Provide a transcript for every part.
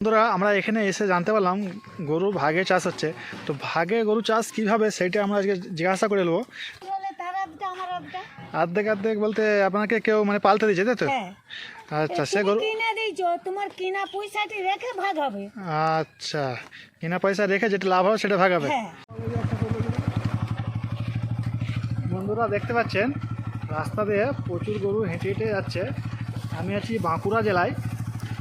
বন্ধুরা আমরা এখানে এসে জানতে পারলাম গরু ভাগে চাষ হচ্ছে। তো ভাগে গরু চাষ কিভাবে সেটা আমরা আজকে জিজ্ঞাসা করে নেবো। অর্ধেক অর্ধেক বলতে আপনাকে কেউ মানে পালতে দিচ্ছে তাই তো? আচ্ছা, সে গরু কিনে দিয়েছো, তোমার কিনা পয়সাটি রেখে ভাগ হবে। আচ্ছা, কিনা পয়সা রেখে যেটা লাভ হবে সেটা ভাগ হবে। বন্ধুরা দেখতে পাচ্ছেন রাস্তা দিয়ে প্রচুর গরু হেঁটে হেঁটে যাচ্ছে। আমি আছি বাঁকুড়া জেলায়।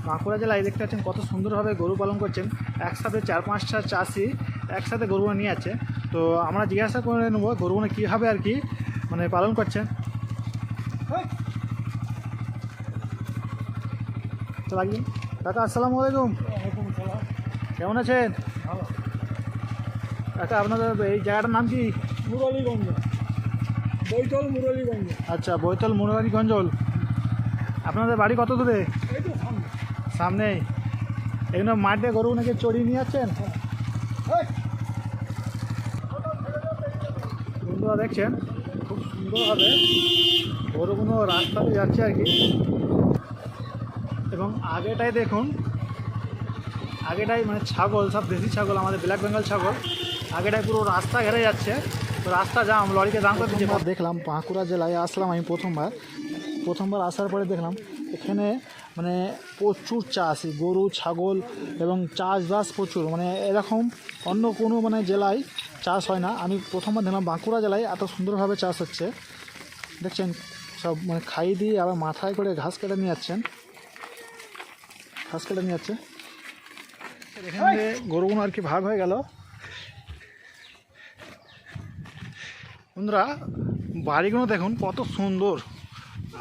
বাঁকুড়া জেলায় দেখতে পাচ্ছেন কত সুন্দরভাবে গরু পালন করছেন। একসাথে 4-5টা চাষি একসাথে গরুগুলো নিয়ে যাচ্ছে। তো আমরা জিজ্ঞাসা করে নেবো গরুগুলো কীভাবে আর কি মানে পালন করছেন। কাকা আসসালামু আলাইকুম। কেমন আছেন কাকা? আপনাদের এই জায়গাটার নাম কি? মুরালীগঞ্জ, বৈতল মুরালীগঞ্জ। আচ্ছা, বৈতল মুরালীগঞ্জ। আপনাদের বাড়ি কত দূরে? এই তো সামনে। সামনেই। এগুলো মাঠে গরু নাকি চড়িয়ে নিয়ে যাচ্ছেন? বন্ধুরা দেখছেন খুব সুন্দরভাবে গরুগুলো রাস্তাতে যাচ্ছে আর কি। এবং আগেটাই দেখুন, আগেটাই মানে ছাগল, সব দেশি ছাগল, আমাদের ব্ল্যাক বেঙ্গল ছাগল, আগেটাই পুরো রাস্তা ঘেরে যাচ্ছে। তো রাস্তা জাম, লরিকে দাম করে দিচ্ছে। দেখলাম বাঁকুড়া জেলায় আসলাম আমি প্রথমবার আসার পরে দেখলাম এখানে মানে প্রচুর চাষ, গরু ছাগল এবং চাষবাস প্রচুর, মানে এরকম অন্য কোনো মানে জেলায় চাষ হয় না। আমি প্রথমবার দেখলাম বাঁকুড়া জেলায় এত সুন্দরভাবে চাষ হচ্ছে। দেখছেন সব মানে খাই দিয়ে আবার মাথায় করে ঘাস কেটে নিয়ে যাচ্ছেন, ঘাস কেটে নিয়ে যাচ্ছে। এখানে গরুগুলো আর কি ভাগ হয়ে গেল। বন্ধুরা বাড়িগুলো দেখুন কত সুন্দর,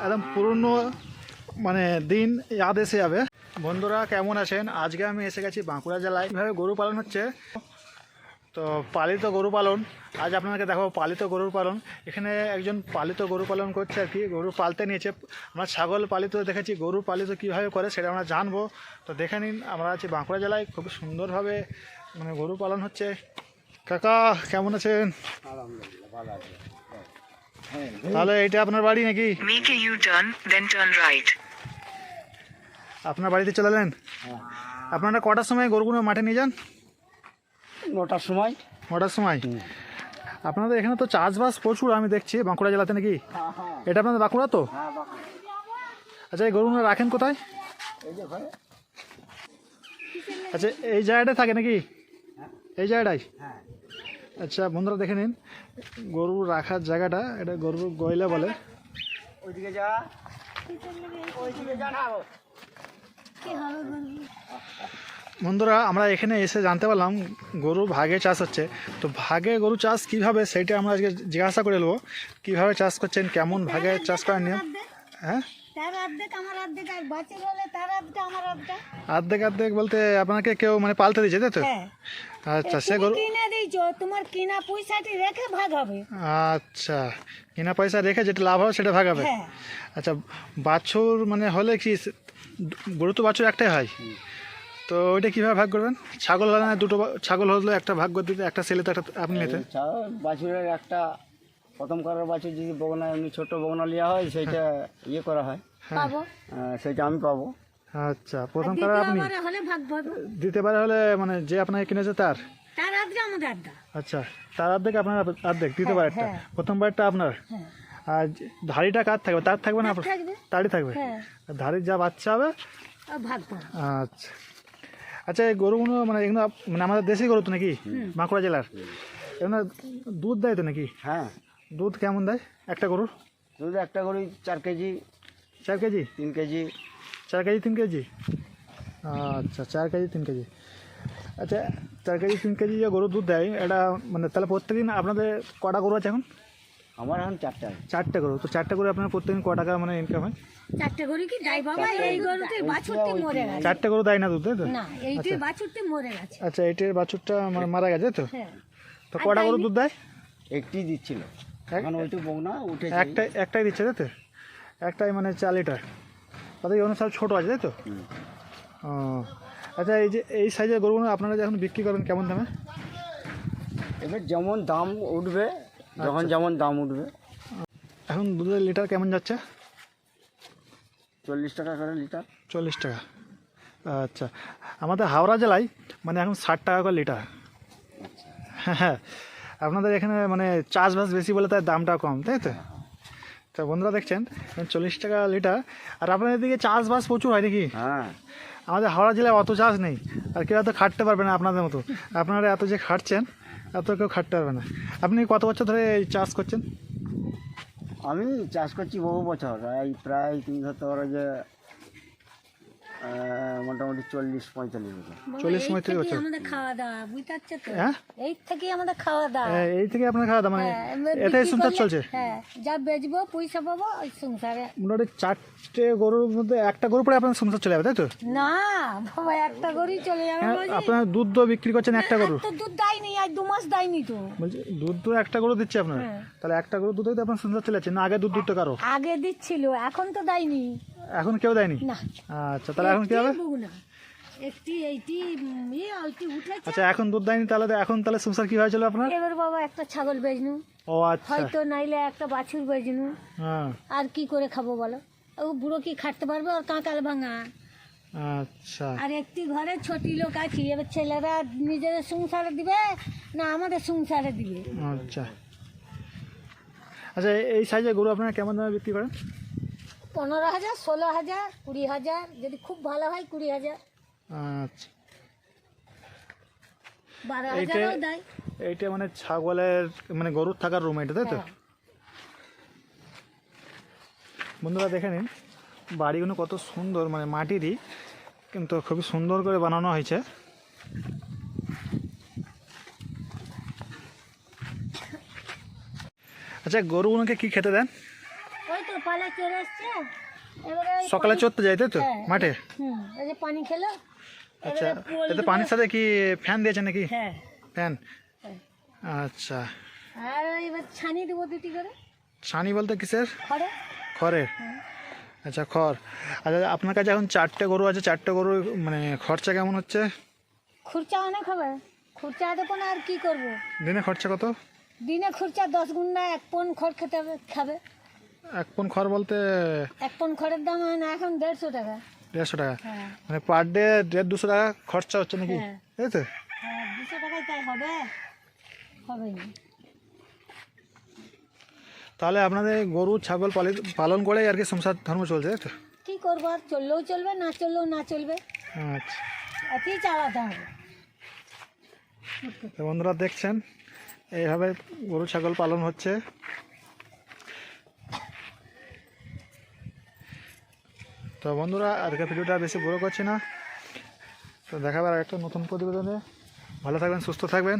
একদম পুরনো মানে দিন ইয়াদ এসে যাবে। বন্ধুরা কেমন আছেন? আজকে আমি এসে গেছি বাঁকুড়া জেলায়। কীভাবে গরু পালন হচ্ছে, তো পালিত গরু পালন আজ আপনাকে দেখাবো। পালিত গরুর পালন, এখানে একজন পালিত গরু পালন করছে আর কি, গরু পালতে নিয়েছে। আমরা ছাগল পালিত দেখেছি, গরু পালিত কীভাবে করে সেটা আমরা জানবো। তো দেখে নিন, আমরা আছি বাঁকুড়া জেলায়, খুব সুন্দরভাবে মানে গরু পালন হচ্ছে। কাকা কেমন আছেন? তাহলে এটা আপনার বাড়ি নাকি? Make a U-turn, then turn right. আপনার বাড়িতে চলে এলেন? আপনারা কটার সময় গরুগুলো মাঠে নিয়ে যান? 9টার সময়। 9টার সময়। আপনাদের এখানে তো চাষবাস প্রচুর আমি দেখছি বাঁকুড়া জেলাতে নাকি? এটা আপনাদের বাঁকুড়া তো? আচ্ছা, এই গরুগুলো রাখেন কোথায়? আচ্ছা, এই জায়গাটায় থাকে নাকি? এই জায়গাটায়? আচ্ছা বন্ধুরা দেখে নিন গরু রাখার জায়গাটা, এটা গরুর গয়লা বলে। ওইদিকে যা, ওইদিকে যা না। বন্ধুরা আমরা এখানে এসে জানতে পারলাম গরু ভাগে চাষ হচ্ছে। তো ভাগে গরু চাষ কিভাবে সেটা আমরা আজকে জিজ্ঞাসা করে নেবো। কীভাবে চাষ করছেন, কেমন ভাগে চাষ করার নিয়ম? হ্যাঁ, অর্ধেক অর্ধেক বলতে আপনাকে কেউ মানে পালতে দিচ্ছে তাই তো? আচ্ছা, সে গরু কিনে দিয়েছো, তোমার কিনা পয়সাটি রেখে ভাগ হবে। আচ্ছা, কিনা পয়সা রেখে যেটা লাভ হবে সেটা ভাগ হবে। আচ্ছা, বাছুর মানে হলে কি গরু তো বাছুর একটাই হয়, তো ওইটা কীভাবে ভাগ করবেন? ছাগল হলে না দুটো ছাগল হলে একটা ভাগ করে দিতে, একটা ছেলে তো একটা আপনি নিতেন। বাছুরের একটা প্রথম কারোর বাছুর যদি বগনা এমনি ছোট বগনা নেওয়া হয় সেইটা ইয়ে করা হয়, সেইটা আমি পাবো। আচ্ছা, প্রথম কারণ আপনি দিতে পারে হলে মানে যে আপনাকে কিনেছে তার আচ্ছা, তার অর্ধেক আপনার অর্ধেক দিতে পারে। একটা প্রথমবারটা আপনার। আর ধাড়িটা কার থাকবে? তার থাকবে না? তারই থাকবে। ধাড়ির যা বাচ্চা হবে আচ্ছা। আচ্ছা, এই গরুগুলো মানে এগুলো মানে আমাদের দেশি গরু তো নাকি বাঁকুড়া জেলার? এগুলো দুধ দেয় তো নাকি? হ্যাঁ। দুধ কেমন দেয় একটা গরুর? দুধ একটা গরু 4 KG, 4 KG, 3 KG. 4 KG 3 KG. আচ্ছা, 4 কেজি 3 কেজি। আচ্ছা, 4 কেজি 3 কেজি যে গরু দুধ দেয় এটা মানে তাহলে প্রত্যেকদিন আপনাদের কটা গরু আছে এখন? আমার এখন 4টা গরু। তো 4টে গরু আপনার প্রত্যেকদিন ক টাকা মানে ইনকাম হয়? 4টে গরু কি দেয় বাবা? এই গরুতে বাছুরটি মরে গেছে। 4টে গরু দেয় না দুধ তাই তো? না, এইটির বাছুরটি মরে গেছে। আচ্ছা, এইটির বাছুরটা মারা গেছে তো? তো কটা গরু দুধ দেয়? একটি দিচ্ছিল, এখন ওইটু বগনা উঠেছে। একটাই দিচ্ছে তাই তো? একটাই মানে 4 লিটার। তাদের অনুসার ছোটো আছে তাই তো? ও আচ্ছা, এই যে এই সাইজের গরুগুলো আপনারা যখন বিক্রি করেন কেমন দামে? এবার যেমন দাম উঠবে, যখন যেমন দাম উঠবে। এখন দুধের লিটার কেমন যাচ্ছে? 40 টাকা করে লিটার। 40 টাকা। আচ্ছা, আমাদের হাওড়া জেলায় মানে এখন 60 টাকা করে লিটার। হ্যাঁ, আপনাদের এখানে মানে চাষবাস বেশি বলে তাই দামটা কম, তাই তো? তো বন্ধুরা দেখছেন 40 টাকা লিটার। আর আপনাদের দিকে চাষবাস প্রচুর হয় নাকি? হ্যাঁ, আমাদের হাওড়া জেলায় অত চাষ নেই, আর কেউ এত খাটতে পারবে না আপনাদের মতো। আপনারা এত যে খাটছেন, এত কেউ খাটতে পারবে না। আপনি কত বছর ধরে এই চাষ করছেন? আমি চাষ করছি বহু বছর, এই প্রায় তুমি ধরতে পারো যে মোটামুটি 40-45 বছর। 40-35 বছর। আমাদের খাওয়া দাওয়া বুঝতে পারছো তো, হ্যাঁ, এই থেকে আমাদের খাওয়া দাওয়া। এই থেকে আপনার খাওয়া দাওয়া মানে হ্যাঁ, এবার এটাই বিক্রি সংসার করলে- চলছে। হ্যাঁ, যা বেচবো পয়সা পাবো ওই সংসারে। মোটামুটি 4টে গরুর মধ্যে একটা গরু পরে আপনার সংসার চলে যাবে, তাই তো? না বাবা, একটা গরুই চলে যাবে। হ্যাঁ, বলছি। আপনার দুধ তো বিক্রি করছেন একটা গরু, আর তো দুধ দেয়নি, আর 2 মাস দেয়নি তো। বলছি দুধ তো একটা গরু দিচ্ছে আপনার, হ্যাঁ। তাহলে একটা গরু দুধেই তো আপনার সংসার চলে যাচ্ছে না? আগে দুধ দিত কারো, আগে দিচ্ছিল, এখন তো দেয়নি। এখন কেউ দেয়নি? না, আচ্ছা, তাহলে এখন কি হবে? একটি উঠেছে। আচ্ছা, এখন দুধ দেয়নি, তাহলে এখন তাহলে সংসার কিভাবে চলবে আপনার? এবার বাবা একটা ছাগল বেচনু, ও আচ্ছা, হয়তো নাইলে একটা বাছুর বেচনু। হ্যাঁ, আর কি করে খাবো বলো? ও বুড়ো কি খাটতে পারবে? আর কাঁকাল ভাঙা। আচ্ছা, আর একটি ঘরে ছোটি লোক আছি, এবার ছেলেরা নিজেদের সংসারে দিবে না আমাদের সংসারে দিবে? আচ্ছা। আচ্ছা, এই সাইজের গরু আপনারা কেমন দামে বিক্রি করেন? 15,000, 16,000, 20,000, যদি খুব ভালো হয় 20,000, আচ্ছা, 12,000ও দেয়। এইটা মানে ছাগলের মানে গরুর থাকার রুম এটা, তাই তো? হ্যাঁ। বন্ধুরা দেখে নিন বাড়িগুলো কত সুন্দর, মানে মাটিরই কিন্তু খুবই সুন্দর করে বানানো হয়েছে। আচ্ছা, গরুগুলোকে কি খেতে দেন? ওই তো পালা চলে আসছে, এবারে ওই সকালে পানি- চড়তে যায়, তাই তো? হ্যাঁ, মাঠে। এই যে পানি খেলো। আচ্ছা, এবারে পোল এতে দিবো। পানির সাথে কি ফ্যান দিয়েছে নাকি? হ্যাঁ, ফ্যান। হ্যাঁ। আচ্ছা, আর এবার ছানি দেবো 2টি করে ছানি বলতে কিসের? ঘরে। খড়ের। আচ্ছা, খড়। আচ্ছা, আপনার কাছে এখন 4টে গরু আছে, 4টে গরু মানে খরচা কেমন হচ্ছে? খুরচা অনেক হবে, খুরচা দেখো না, আর কি করবো? দিনে খরচা কত? দিনে খুরচা 10 গুণা 1 পন খড় খেতে হবে, খাবে। 1 পন খড় বলতে 1 পন খড়ের দাম হয় না এখন 150 টাকা। 150 টাকা, হ্যাঁ, মানে পার ডে 150-200 টাকা খরচা হচ্ছে নাকি? হ্যাঁ। তাই তো? হ্যাঁ, 200 টাকায় তাই হবে? হবে না। তাহলে আপনাদের গরু ছাগল পালন করে আর কি সংসার ধর্ম চলছে, তাই তো? কি করবো, আর চললেও চলবে, না চললেও না চলবে, আচ্ছা, এতেই চালাতে হবে। তো বন্ধুরা দেখছেন এইভাবে গরু ছাগল পালন হচ্ছে। তো বন্ধুরা আজকে ভিডিওটা বেশি বড় করছি না, তো দেখাবার একটা নতুন প্রতিবেদনে। ভালো থাকবেন, সুস্থ থাকবেন।